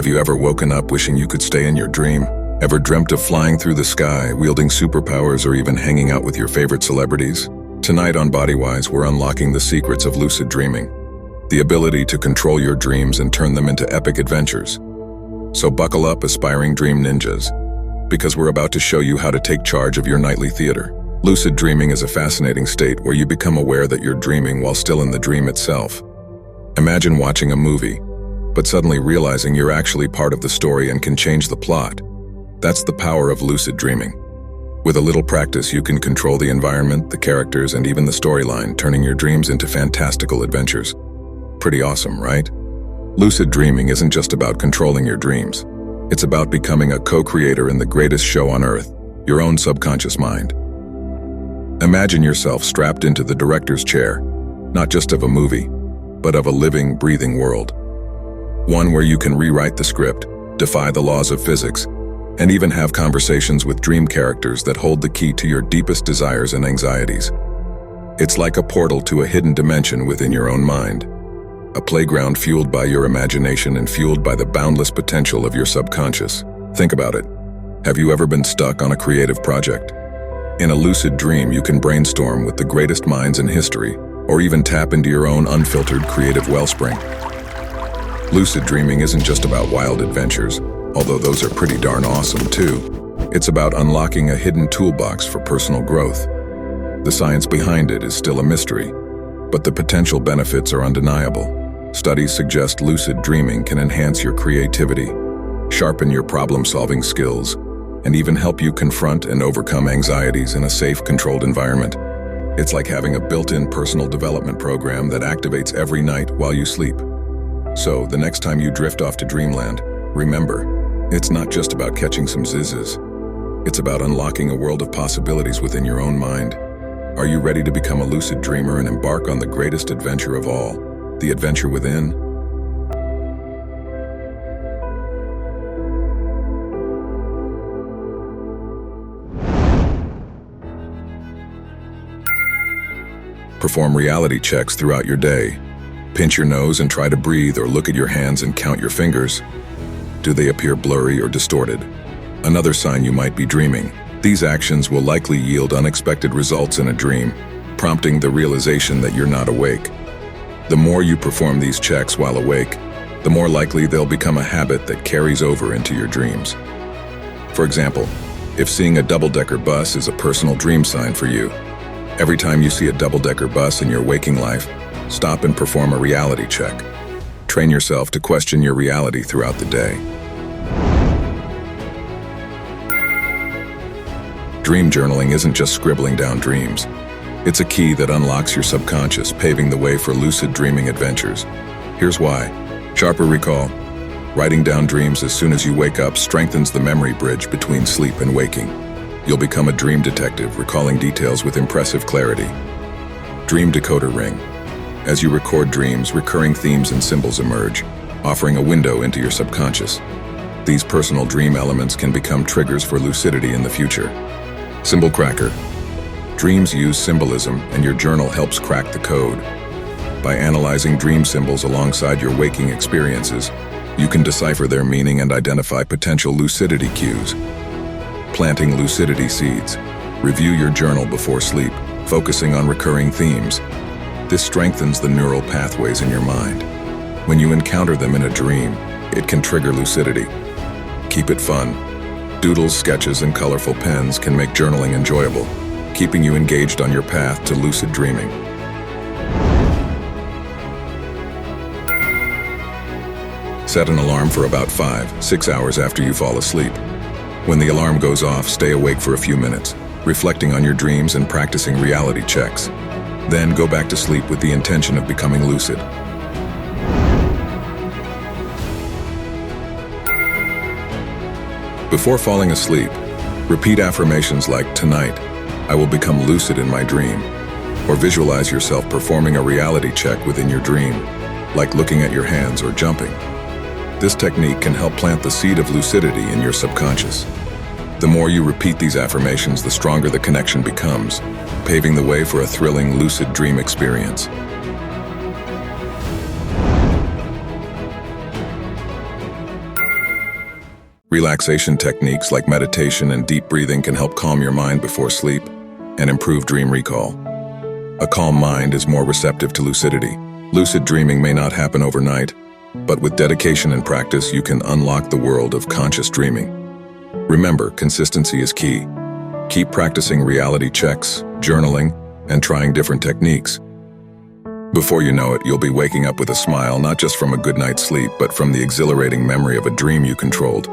Have you ever woken up wishing you could stay in your dream? Ever dreamt of flying through the sky, wielding superpowers, or even hanging out with your favorite celebrities? Tonight on BODYWISE, we're unlocking the secrets of lucid dreaming, the ability to control your dreams and turn them into epic adventures. So buckle up, aspiring dream ninjas, because we're about to show you how to take charge of your nightly theater. Lucid dreaming is a fascinating state where you become aware that you're dreaming while still in the dream itself. Imagine watching a movie, but suddenly realizing you're actually part of the story and can change the plot. That's the power of lucid dreaming. With a little practice, you can control the environment, the characters, and even the storyline, turning your dreams into fantastical adventures. Pretty awesome, right? Lucid dreaming isn't just about controlling your dreams. It's about becoming a co-creator in the greatest show on earth, your own subconscious mind. Imagine yourself strapped into the director's chair, not just of a movie, but of a living, breathing world. One where you can rewrite the script, defy the laws of physics, and even have conversations with dream characters that hold the key to your deepest desires and anxieties. It's like a portal to a hidden dimension within your own mind, a playground fueled by your imagination and fueled by the boundless potential of your subconscious. Think about it. Have you ever been stuck on a creative project? In a lucid dream, you can brainstorm with the greatest minds in history, or even tap into your own unfiltered creative wellspring. Lucid dreaming isn't just about wild adventures, although those are pretty darn awesome too. It's about unlocking a hidden toolbox for personal growth. The science behind it is still a mystery, but the potential benefits are undeniable. Studies suggest lucid dreaming can enhance your creativity, sharpen your problem-solving skills, and even help you confront and overcome anxieties in a safe, controlled environment. It's like having a built-in personal development program that activates every night while you sleep. So, the next time you drift off to dreamland, remember, it's not just about catching some zizzes. It's about unlocking a world of possibilities within your own mind. Are you ready to become a lucid dreamer and embark on the greatest adventure of all, the adventure within? Perform reality checks throughout your day. Pinch your nose and try to breathe, or look at your hands and count your fingers. Do they appear blurry or distorted? Another sign you might be dreaming. These actions will likely yield unexpected results in a dream, prompting the realization that you're not awake. The more you perform these checks while awake, the more likely they'll become a habit that carries over into your dreams. For example, if seeing a double-decker bus is a personal dream sign for you, every time you see a double-decker bus in your waking life, stop and perform a reality check. Train yourself to question your reality throughout the day. Dream journaling isn't just scribbling down dreams. It's a key that unlocks your subconscious, paving the way for lucid dreaming adventures. Here's why. Sharper recall. Writing down dreams as soon as you wake up strengthens the memory bridge between sleep and waking. You'll become a dream detective, recalling details with impressive clarity. Dream decoder ring. As you record dreams, recurring themes and symbols emerge, offering a window into your subconscious. These personal dream elements can become triggers for lucidity in the future. Symbol cracker. Dreams use symbolism, and your journal helps crack the code. By analyzing dream symbols alongside your waking experiences, you can decipher their meaning and identify potential lucidity cues. Planting lucidity seeds. Review your journal before sleep, focusing on recurring themes. This strengthens the neural pathways in your mind. When you encounter them in a dream, it can trigger lucidity. Keep it fun. Doodles, sketches, and colorful pens can make journaling enjoyable, keeping you engaged on your path to lucid dreaming. Set an alarm for about 5-6 hours after you fall asleep. When the alarm goes off, stay awake for a few minutes, reflecting on your dreams and practicing reality checks. Then go back to sleep with the intention of becoming lucid. Before falling asleep, repeat affirmations like, "Tonight, I will become lucid in my dream," or visualize yourself performing a reality check within your dream, like looking at your hands or jumping. This technique can help plant the seed of lucidity in your subconscious. The more you repeat these affirmations, the stronger the connection becomes, paving the way for a thrilling lucid dream experience. Relaxation techniques like meditation and deep breathing can help calm your mind before sleep and improve dream recall. A calm mind is more receptive to lucidity. Lucid dreaming may not happen overnight, but with dedication and practice, you can unlock the world of conscious dreaming. Remember, consistency is key. Keep practicing reality checks, journaling, and trying different techniques. Before you know it, you'll be waking up with a smile, not just from a good night's sleep, but from the exhilarating memory of a dream you controlled.